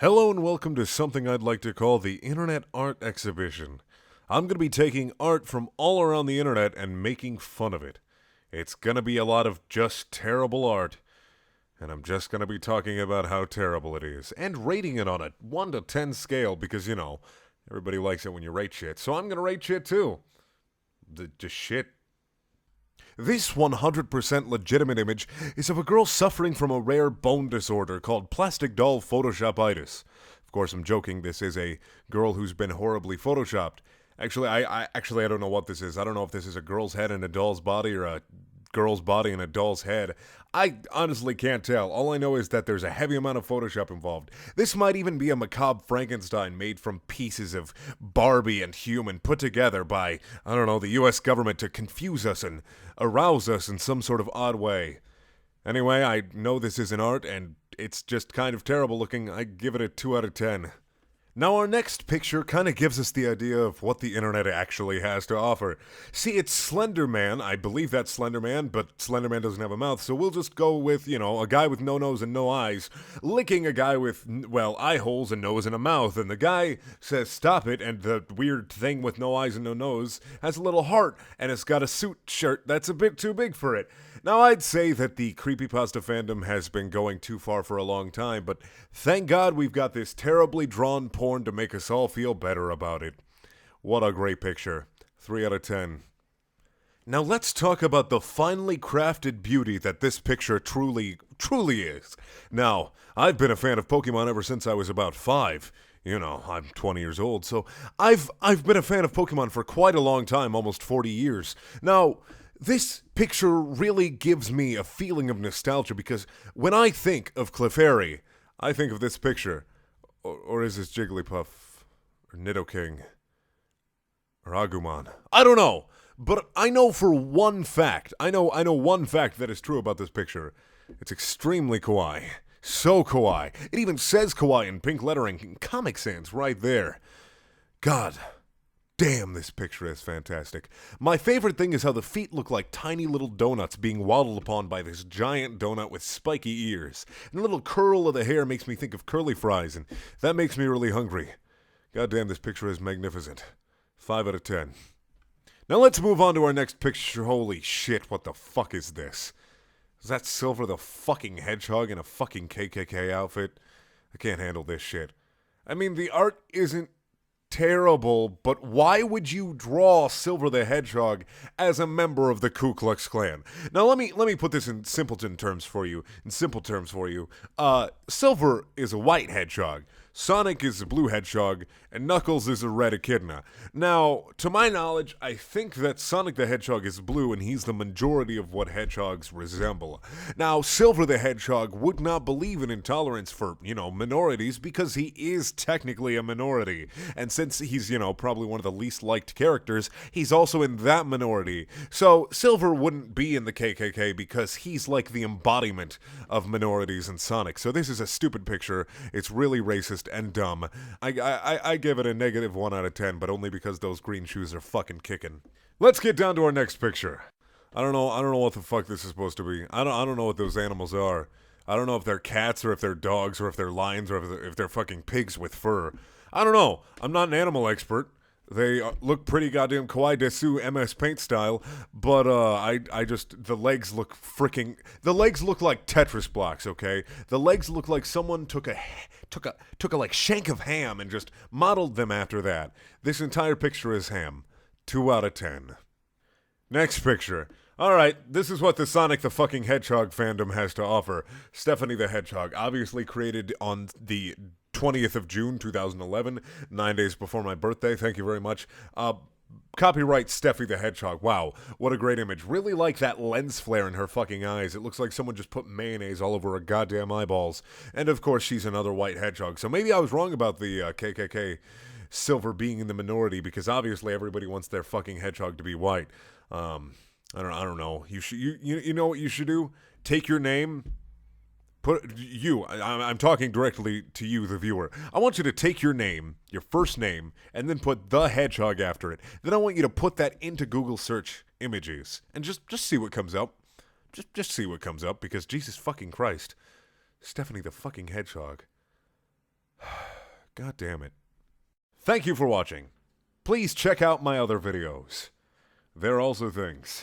Hello and welcome to something I'd like to call the Internet Art Exhibition. I'm going to be taking art from all around the internet and making fun of it. It's going to be a lot of just terrible art, and I'm just going to be talking about how terrible it is, and rating it on a 1 to 10 scale because, everybody likes it when you rate shit, so I'm going to rate shit too. Just shit. This 100% legitimate image is of a girl suffering from a rare bone disorder called plastic doll photoshopitis. Of course, I'm joking. This is a girl who's been horribly photoshopped. Actually, I don't know what this is. I don't know if this is a girl's head in a doll's body or a girl's body in a doll's head. I honestly can't tell. All I know is that there's a heavy amount of Photoshop involved. This might even be a macabre Frankenstein made from pieces of Barbie and human put together by, the US government to confuse us and arouse us in some sort of odd way. Anyway, I know this isn't art, and it's just kind of terrible looking. I give it a 2 out of 10. Now, our next picture kind of gives us the idea of what the internet actually has to offer. See, it's Slenderman. I believe that's Slenderman, but Slenderman doesn't have a mouth, so we'll just go with, a guy with no nose and no eyes, licking a guy with, eye holes and nose and a mouth, and the guy says, "Stop it," and the weird thing with no eyes and no nose has a little heart, and it's got a suit shirt that's a bit too big for it. Now, I'd say that the creepypasta fandom has been going too far for a long time, but thank God we've got this terribly drawn porn to make us all feel better about it. What a great picture. 3 out of 10. Now let's talk about the finely crafted beauty that this picture truly is. Now, I've been a fan of Pokemon ever since I was about 5. I'm 20 years old, so I've been a fan of Pokemon for quite a long time, almost 40 years. Now, this picture really gives me a feeling of nostalgia because when I think of Clefairy, I think of this picture. Or is this Jigglypuff? Or Nidoking? Or Agumon? I don't know. But I know for one fact. I know one fact that is true about this picture. It's extremely kawaii. So kawaii. It even says kawaii in pink lettering in Comic Sans right there. God damn, this picture is fantastic. My favorite thing is how the feet look like tiny little donuts being waddled upon by this giant donut with spiky ears. And the little curl of the hair makes me think of curly fries, and that makes me really hungry. God damn, this picture is magnificent. 5 out of 10. Now let's move on to our next picture. Holy shit, what the fuck is this? Is that Silver the fucking Hedgehog in a fucking KKK outfit? I can't handle this shit. I mean, the art isn't terrible, but why would you draw Silver the Hedgehog as a member of the Ku Klux Klan? Now let me put this in simple terms for you. Silver is a white hedgehog, Sonic is a blue hedgehog, and Knuckles is a red echidna. Now, to my knowledge, I think that Sonic the Hedgehog is blue and he's the majority of what hedgehogs resemble. Now, Silver the Hedgehog would not believe in intolerance for, minorities because he is technically a minority. And since he's, probably one of the least liked characters, he's also in that minority. So, Silver wouldn't be in the KKK because he's like the embodiment of minorities in Sonic. So this is a stupid picture. It's really racist and dumb. I give it a negative 1 out of 10, but only because those green shoes are fucking kicking. Let's get down to our next picture. I don't know what the fuck this is supposed to be. I don't know what those animals are. I don't know if they're cats or if they're dogs or if they're lions or if they're fucking pigs with fur. I don't know. I'm not an animal expert. They look pretty goddamn kawaii desu MS Paint style, but the legs look like Tetris blocks, okay? The legs look like someone took a like shank of ham and just modeled them after that. This entire picture is ham. 2 out of 10. Next picture. Alright, this is what the Sonic the fucking Hedgehog fandom has to offer. Stephanie the Hedgehog, obviously created on the 20th of June, 2011, 9 days before my birthday. Thank you very much. Copyright Steffi the Hedgehog. Wow, what a great image. Really like that lens flare in her fucking eyes. It looks like someone just put mayonnaise all over her goddamn eyeballs. And of course, she's another white hedgehog. So maybe I was wrong about the KKK Silver being in the minority because obviously everybody wants their fucking hedgehog to be white. I don't know. You know what you should do? Take your name. I'm talking directly to you, the viewer. I want you to take your name, your first name, and then put the hedgehog after it. Then I want you to put that into Google search images and just see what comes up. Just see what comes up because Jesus fucking Christ. Stephanie the fucking Hedgehog. God damn it. Thank you for watching. Please check out my other videos. They're also things.